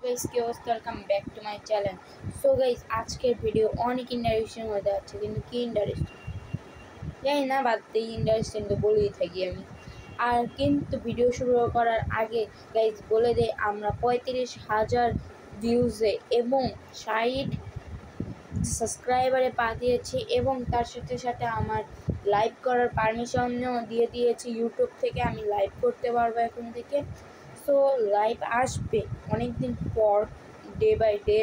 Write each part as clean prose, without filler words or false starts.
Guys কি অবস্থা, welcome back to my channel. So guys, আজকের ভিডিও অনেক ইন্টারেস্টিং হতে যাচ্ছে, কিন্তু কি ইন্টারেস্টিং জানি না, বাদ দিয়ে ইন্টারেস্টিং তো বলেই থাকি আমি। আর কিন্তু ভিডিও শুরু করার আগে গাইস বলে দেই, আমরা 35,000 ভিউজে এবং 60 সাবস্ক্রাইবারে পা দিয়েছি, এবং তার সাথে সাথে আমার লাইভ করার পারমিশনও দিয়ে দিয়েছি ইউটিউব থেকে। আমি লাইভ করতে পারবো এখন থেকে। সো লাইভ আসবে অনেক দিন পর, ডে বাই ডে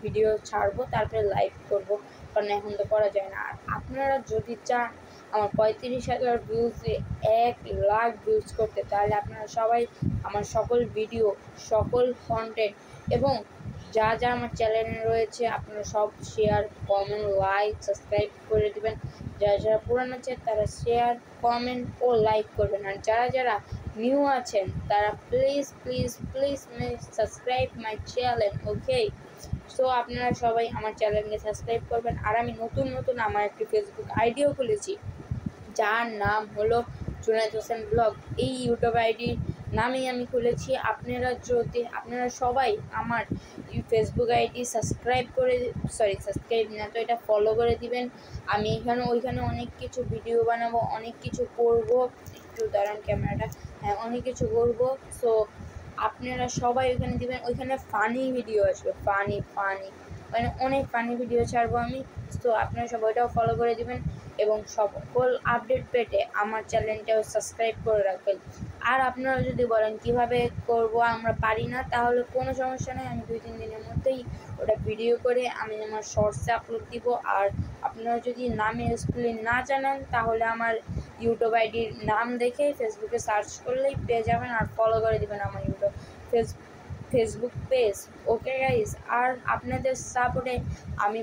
ভিডিও ছাড়বো, তারপরে লাইভ করবো, কারণ এখন তো করা যায় না। আর আপনারা যদি চান আমার 35,000 ভিউজে 1,00,000 ভিউজ করতে, তাহলে আপনারা সবাই আমার সকল ভিডিও, সকল কন্টেন্ট এবং যা যা আমার চ্যানেলে রয়েছে আপনারা সব শেয়ার, কমেন্ট, লাইক, সাবস্ক্রাইব করে দেবেন। যারা যারা পুরানো আছেন তারা শেয়ার, কমেন্ট ও লাইক করবেন। আর যারা যারা নিউ আছেন তারা please please please subscribe my channel, okay? So আপনারা সবাই আমার চ্যানেলকে সাবস্ক্রাইব করবেন। আর আমি নতুন আমার একটি ফেসবুক আইডিও খুলেছি, যার নাম হলো জুনায়েদ হোসেন ব্লগ। এই ইউটিউব আইডির নামেই আমি খুলেছি। আপনারা সবাই আমার ফেসবুক আইডি সাবস্ক্রাইব না তো এটা ফলো করে দিবেন। আমি ওইখানে অনেক কিছু ভিডিও বানাবো, অনেক কিছু করবো। একটু দাঁড়ান ক্যামেরাটা, হ্যাঁ, অনেক কিছু করবো। সো আপনারা সবাই ওইখানে দিবেন। ওইখানে ফানি ভিডিও আসবে, ফানি মানে অনেক ফানি ভিডিও ছাড়বো আমি। তো আপনারা সবাই ওইটাও ফলো করে দিবেন এবং সকল আপডেট পেতে আমার চ্যানেলটাও সাবস্ক্রাইব করে রাখবেন। আর আপনারা যদি বলেন কিভাবে করব, আমরা পারি না, তাহলে কোনো সমস্যা নেই, আমি 2-3 দিনের মধ্যেই ওটা ভিডিও করে আমি আমার শর্টসে আপলোড দিব। আর আপনারা যদি নামে স্পেলিং না জানেন, তাহলে আমার ইউটিউব আইডির নাম দেখে ফেসবুকে সার্চ করলেই পেয়ে যাবেন, আর ফলো করে দেবেন আমার ফেসবুক পেজ, ওকে গাইস? আর আপনাদের সাপোর্টে আমি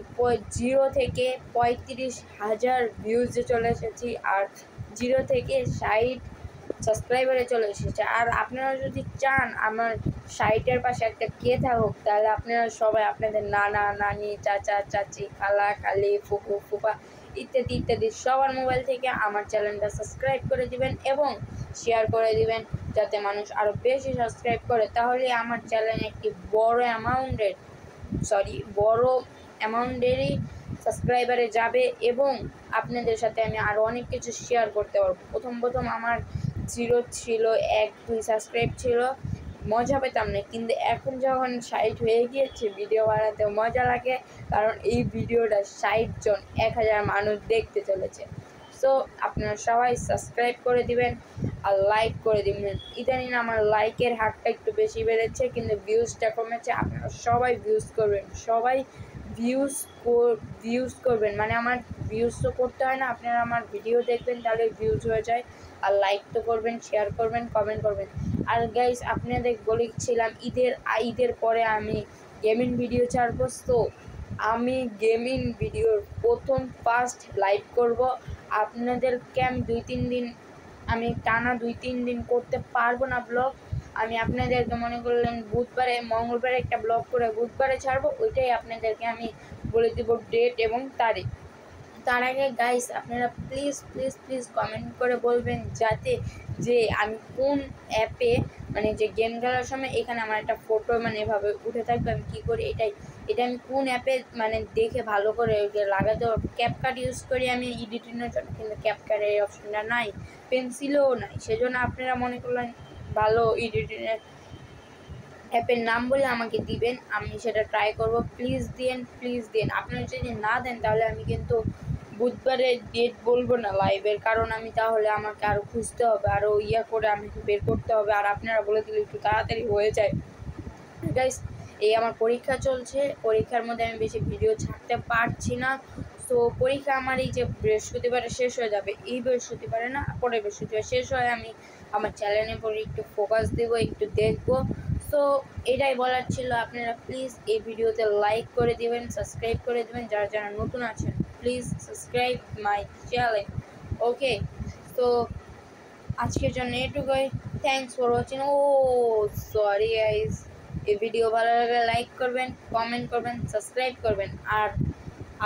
0 থেকে 35,000 ভিউজে চলে এসেছি, আর 0 থেকে 60 সাবস্ক্রাইবারে চলে এসেছে। আর আপনারা যদি চান আমার 60-এর পাশে একটা কে থাকুক, তাহলে আপনারা সবাই আপনাদের নানা নানি, চাচা চাচি, খালা খালি, ফুফু ফুফা ইত্যাদি সবার মোবাইল থেকে আমার চ্যানেলটা সাবস্ক্রাইব করে দিবেন এবং শেয়ার করে দিবেন, যাতে মানুষ আরও বেশি সাবস্ক্রাইব করে। তাহলে আমার চ্যানেল একটি বড় অ্যামাউন্টেরই সাবস্ক্রাইবারে যাবে, এবং আপনাদের সাথে আমি আরও অনেক কিছু শেয়ার করতে পারবো। প্রথম আমার 0 ছিল, 1-2 সাবস্ক্রাইব ছিল, মজা পেতাম না, কিন্তু এখন যখন 60 হয়ে গিয়েছে, ভিডিও বানাতে মজা লাগে, কারণ এই ভিডিওটা 60 জন 1000 মানুষ দেখতে চলেছে। সো আপনারা সবাই সাবস্ক্রাইব করে দিবেন আর লাইক করে দিবেন। ইদানিং আমার লাইকের হারটা একটু বেশি বেড়েছে, কিন্তু ভিউজটা কমেছে। আপনারা সবাই ভিউজ করবেন, মানে আমার ভিউজ তো করতে হয় না, আপনারা আমার ভিডিও দেখবেন, তাহলে ভিউজ হয়ে যায়। আর লাইক তো করবেন, শেয়ার করবেন, কমেন্ট করবেন। আর গাইস, আপনাদের বলেছিলাম ঈদের পরে আমি গেমিং ভিডিও ছাড়বো। তো আমি গেমিং ভিডিওর ফার্স্ট লাইভ করব। আপনাদেরকে আমি 2-3 দিন, আমি টানা 2-3 দিন করতে পারবো না ব্লগ। আমি আপনাদেরকে মনে করলেন মঙ্গলবারে একটা ব্লগ করে বুধবারে ছাড়বো, ওইটাই আপনাদেরকে আমি বলে দেবো ডেট এবং তারিখ। তার আগে গাইস, আপনারা প্লিজ প্লিজ প্লিজ কমেন্ট করে বলবেন যাতে যে আমি কোন অ্যাপে, মানে যে গেম খেলার সময় এখানে আমার একটা ফটো মানে এভাবে উঠে থাকবে, আমি কী করি এটা আমি কোন অ্যাপে মানে দেখে ভালো করে লাগাতে পারবো। ক্যাপকাট ইউজ করি আমি এডিটিংয়ের জন্য, কিন্তু ক্যাপকাটের এই অপশনটা নাই, পেন্সিলও নাই। সেজন্য আপনারা মনে করলেন ভালো এডিটিংয়ের অ্যাপের নাম বলে আমাকে দিবেন, আমি সেটা ট্রাই করব। প্লিজ দিন। আপনারা যদি না দেন, তাহলে আমি কিন্তু বুধবারের ডেট বলবো না লাইভের, কারণ আমি তাহলে আমাকে আরও খুঁজতে হবে, আরও করে আমাকে বের করতে হবে। আর আপনারা বলে দিলে একটু তাড়াতাড়ি হয়ে যায়। গাইস, এই আমার পরীক্ষা চলছে, পরীক্ষার মধ্যে আমি বেশি ভিডিও ছাড়তে পারছি না। তো পরীক্ষা আমার এই যে বৃহস্পতিবারে শেষ হয়ে যাবে, এই বৃহস্পতিবারে না, পরের বৃহস্পতিবার শেষ হয়ে আমি আমার চ্যানেলের পরে একটু ফোকাস দেবো, একটু দেখবো। সো এটাই বলার ছিল। আপনারা প্লিজ এই ভিডিওতে লাইক করে দিবেন, সাবস্ক্রাইব করে দেবেন। যারা যারা নতুন আছেন প্লিজ সাবস্ক্রাইব মাই চ্যানেল, ওকে? তো আজকের জন্য এটুকুই। Thanks for watching. Sorry guys, এই ভিডিও ভালো লাগলে লাইক করবেন, কমেন্ট করবেন, সাবস্ক্রাইব করবেন। আর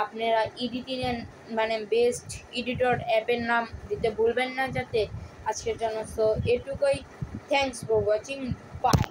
আপনারা এডিটিংয়ের মানে বেস্ট এডিটর অ্যাপের নাম দিতে ভুলবেন না যাতে। আজকের জন্য সো এটুকুই। Thanks for watching, by.